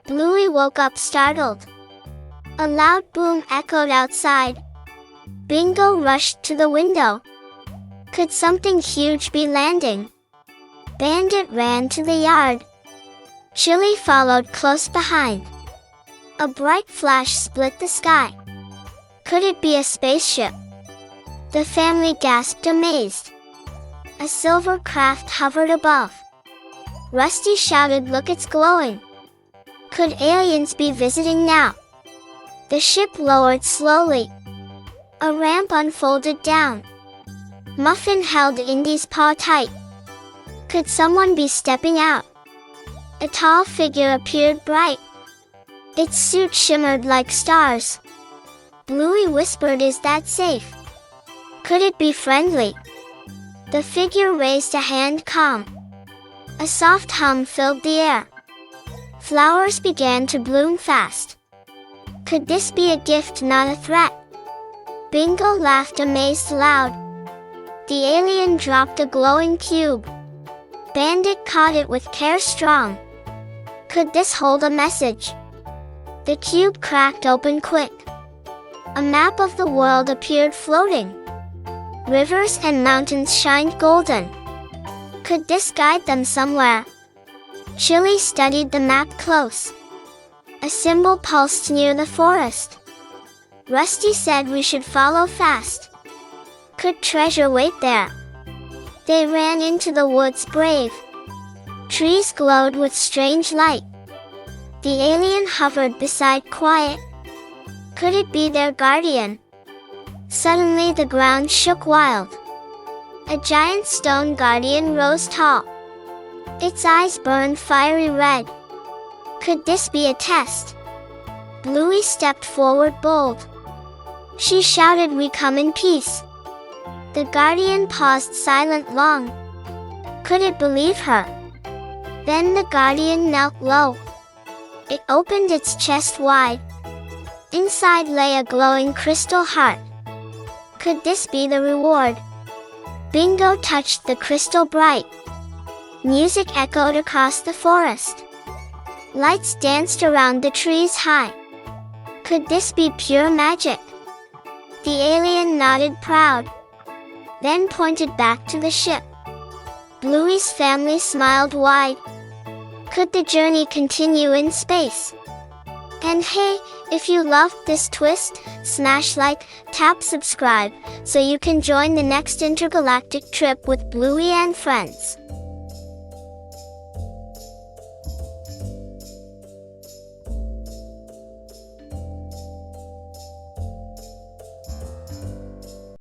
Bluey woke up startled. A loud boom echoed outside. Bingo rushed to the window. Could something huge be landing? Bandit ran to the yard. Chili followed close behind. A bright flash split the sky. Could it be a spaceship? The family gasped amazed. A silver craft hovered above. Rusty shouted, "Look, it's glowing!" Could aliens be visiting now? The ship lowered slowly. A ramp unfolded down. Muffin held Indy's paw tight. Could someone be stepping out? A tall figure appeared bright. Its suit shimmered like stars. Bluey whispered, "Is that safe? Could it be friendly?" The figure raised a hand, calm. A soft hum filled the air. Flowers began to bloom fast. Could this be a gift, not a threat? Bingo laughed, amazed loud. The alien dropped a glowing cube. Bandit caught it with care strong. Could this hold a message? The cube cracked open quick. A map of the world appeared floating. Rivers and mountains shined golden. Could this guide them somewhere? Chili studied the map close. A symbol pulsed near the forest. Rusty said we should follow fast. Could treasure wait there? They ran into the woods brave. Trees glowed with strange light. The alien hovered beside quiet. Could it be their guardian? Suddenly the ground shook wild. A giant stone guardian rose tall. Its eyes burned fiery red. Could this be a test? Bluey stepped forward bold. She shouted, "We come in peace." The guardian paused silent long. Could it believe her? Then the guardian knelt low. It opened its chest wide. Inside lay a glowing crystal heart. Could this be the reward? Bingo touched the crystal bright. Music echoed across the forest. Lights danced around the trees high. Could this be pure magic? The alien nodded proud, then pointed back to the ship. Bluey's family smiled wide. Could the journey continue in space? And hey, if you loved this twist, smash like, tap subscribe, so you can join the next intergalactic trip with Bluey and friends.